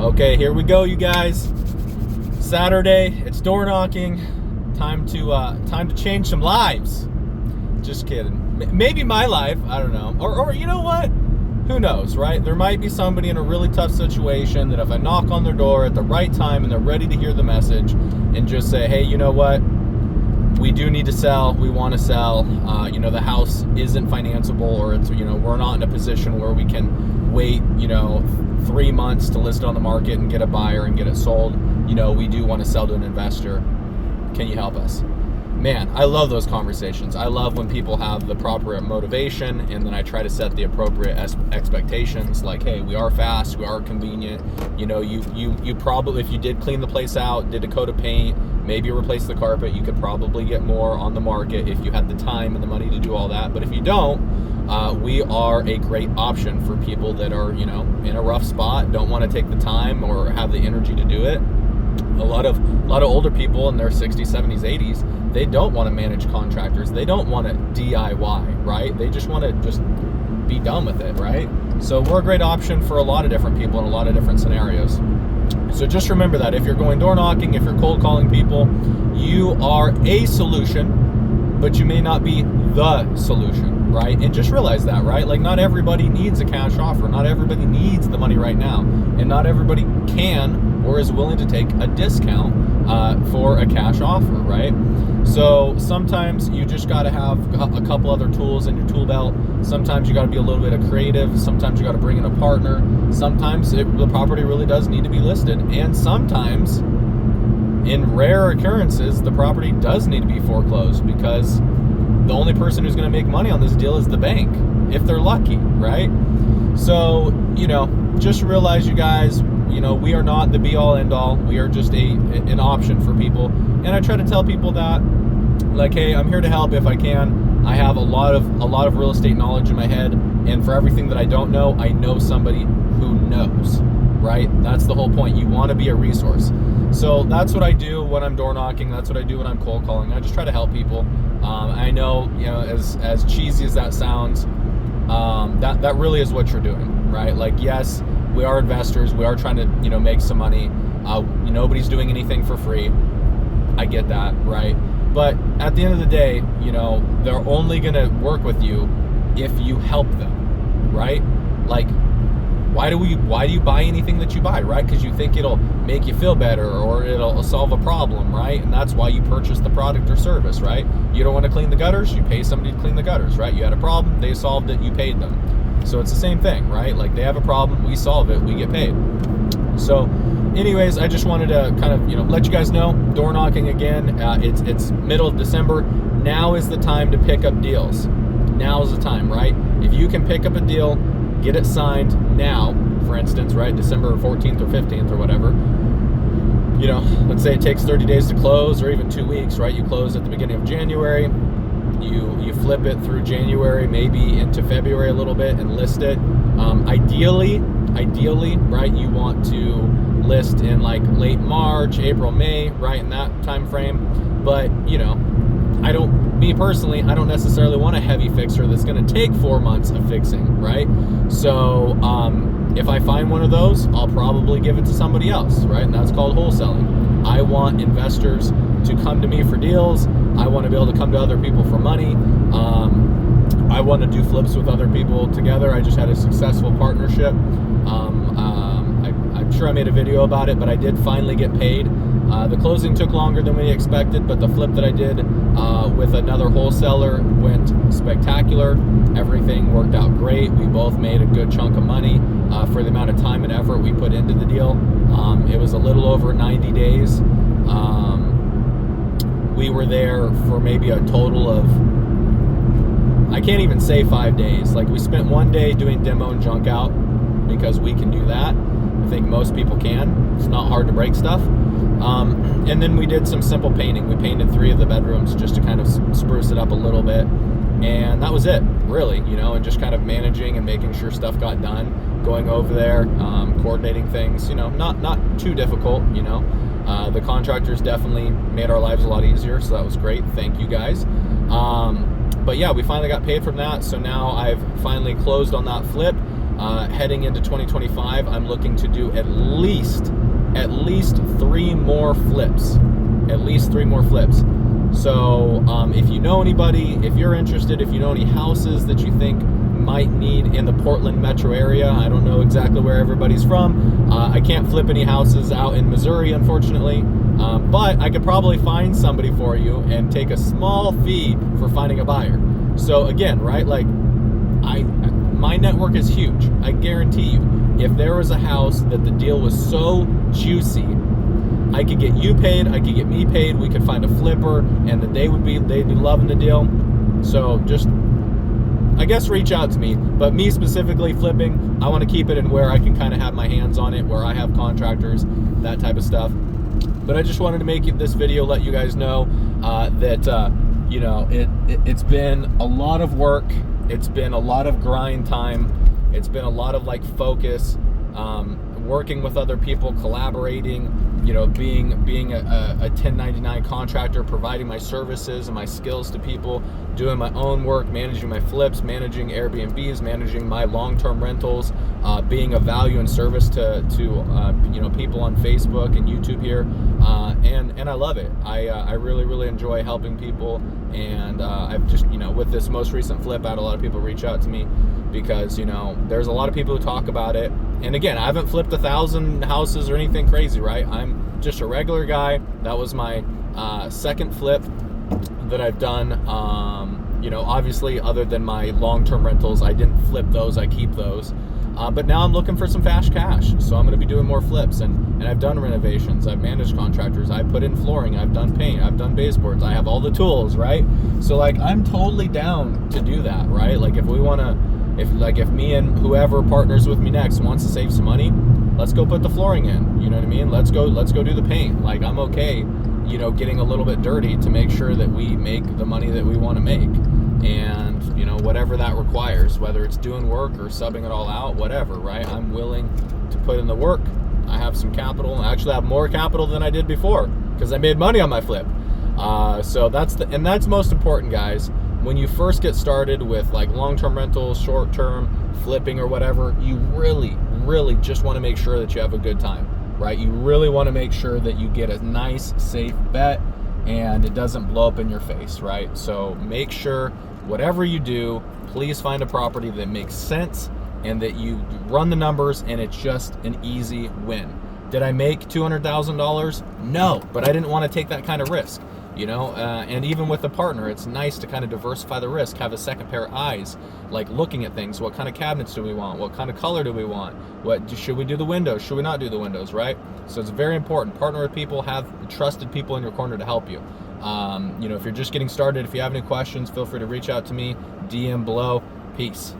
Okay, here we go, you guys. Saturday, it's door knocking. Time to change some lives. Just kidding. Maybe my life, I don't know. Or you know what? Who knows, right? There might be somebody in a really tough situation that if I knock on their door at the right time and they're ready to hear the message and just say, hey, you know what? We do need to sell. We want to sell. The house isn't financeable, or it's, we're not in a position where we can wait, 3 months to list it on the market and get a buyer and get it sold. We do want to sell to an investor. Can you help us? Man, I love those conversations. I love when people have the proper motivation, and then I try to set the appropriate expectations. Like, hey, we are fast, we are convenient. You probably, if you did clean the place out, did a coat of paint, maybe replace the carpet, you could probably get more on the market if you had the time and the money to do all that. But if you don't, we are a great option for people that are, in a rough spot, don't want to take the time or have the energy to do it. A lot of older people in their 60s, 70s, 80s, they don't want to manage contractors. They don't want to DIY, right? They just want to just be done with it, right? So we're a great option for a lot of different people in a lot of different scenarios. So just remember that if you're going door knocking, if you're cold calling people, you are a solution, but you may not be the solution, right? And just realize that, right? Like, not everybody needs a cash offer. Not everybody needs the money right now. And not everybody can or is willing to take a discount for a cash offer, right? So sometimes you just got to have a couple other tools in your tool belt. Sometimes you got to be a little bit of creative. Sometimes you got to bring in a partner. Sometimes the property really does need to be listed. And sometimes, in rare occurrences, the property does need to be foreclosed because the only person who's going to make money on this deal is the bank, if they're lucky, right? So, just realize, you guys, we are not the be-all, end-all. We are just an option for people. And I try to tell people that, like, hey, I'm here to help if I can. I have a lot of real estate knowledge in my head, and for everything that I don't know, I know somebody who knows, right? That's the whole point. You want to be a resource. So that's what I do when I'm door knocking. That's what I do when I'm cold calling. I just try to help people. I know, as cheesy as that sounds, that really is what you're doing, right? Like, yes, we are investors. We are trying to, make some money. Nobody's doing anything for free. I get that, right? But at the end of the day, they're only going to work with you if you help them, right? Like, why do you buy anything that you buy, right? Because you think it'll make you feel better or it'll solve a problem, right? And that's why you purchase the product or service, right? You don't want to clean the gutters, you pay somebody to clean the gutters, right? You had a problem, they solved it, you paid them. So it's the same thing, right? Like, they have a problem, we solve it, we get paid. So anyways, I just wanted to kind of, let you guys know, door knocking again. It's middle of December. Now is the time to pick up deals. Now is the time, right? If you can pick up a deal, get it signed now, for instance, right? December 14th or 15th or whatever. Let's say it takes 30 days to close, or even 2 weeks, right? You close at the beginning of January. You flip it through January, maybe into February a little bit, and list it. Ideally, right, you want to list in like late March, April, May, right, in that time frame. But, I don't necessarily want a heavy fixer that's going to take 4 months of fixing, right? So if I find one of those, I'll probably give it to somebody else, right? And that's called wholesaling. I want investors to come to me for deals. I want to be able to come to other people for money. I want to do flips with other people together. I just had a successful partnership. I'm sure I made a video about it, but I did finally get paid. The closing took longer than we expected, but the flip that I did with another wholesaler went spectacular. Everything worked out great. We both made a good chunk of money for the amount of time and effort we put into the deal. It was a little over 90 days. We were there for maybe a total of, I can't even say 5 days. Like, we spent 1 day doing demo and junk out because we can do that. I think most people can. It's not hard to break stuff. And then we did some simple painting. We painted 3 of the bedrooms just to kind of spruce it up a little bit. And that was it, really, and just kind of managing and making sure stuff got done, going over there, coordinating things, not too difficult, The contractors definitely made our lives a lot easier, so that was great. Thank you guys. But yeah, we finally got paid from that. So now I've finally closed on that flip. Heading into 2025, I'm looking to do at least 3 more flips. At least 3 more flips. So if you know anybody, if you're interested, if you know any houses that you think might need in the Portland metro area, I don't know exactly where everybody's from. I can't flip any houses out in Missouri, unfortunately, but I could probably find somebody for you and take a small fee for finding a buyer. So again, right, like my network is huge. I guarantee you, if there was a house that the deal was so juicy, I could get you paid, I could get me paid, we could find a flipper, and that they'd be loving the deal. So just, I guess, reach out to me. But me specifically flipping, I want to keep it in where I can kind of have my hands on it, where I have contractors, that type of stuff. But I just wanted to make this video, let you guys know that you know, it's been a lot of work. It's been a lot of grind time. It's been a lot of like focus, working with other people, collaborating, you know, being a 1099 contractor, providing my services and my skills to people, doing my own work, managing my flips, managing Airbnbs, managing my long-term rentals, being of value and service to you know, people on Facebook and YouTube here, and I love it. I really enjoy helping people, and I've just, you know, with this most recent flip, I had a lot of people reach out to me because, you know, there's a lot of people who talk about it. And again, I haven't flipped 1,000 houses or anything crazy, right? I'm just a regular guy. That was my second flip that I've done. You know, obviously, other than my long-term rentals, I didn't flip those, I keep those. But now I'm looking for some fast cash, so I'm going to be doing more flips, and I've done renovations, I've managed contractors, I've put in flooring, I've done paint, I've done baseboards, I have all the tools, right? So like, I'm totally down to do that, right? Like, if we want to, if me and whoever partners with me next wants to save some money, let's go put the flooring in, you know what I mean? Let's go do the paint. Like, I'm okay, you know, getting a little bit dirty to make sure that we make the money that we want to make. And, you know, whatever that requires, whether it's doing work or subbing it all out, whatever, right? I'm willing to put in the work. I have some capital. I actually have more capital than I did before because I made money on my flip. So that's most important, guys. When you first get started with like long-term rentals, short-term flipping or whatever, you really just want to make sure that you have a good time, right? You really want to make sure that you get a nice, safe bet and it doesn't blow up in your face, right? So make sure whatever you do, please find a property that makes sense and that you run the numbers and it's just an easy win. Did I make $200,000? No, but I didn't want to take that kind of risk, you know? And even with a partner, it's nice to kind of diversify the risk, have a second pair of eyes, like looking at things. What kind of cabinets do we want? What kind of color do we want? Should we do the windows? Should we not do the windows, right? So it's very important. Partner with people, have trusted people in your corner to help you. You know, if you're just getting started, if you have any questions, feel free to reach out to me, DM below. Peace.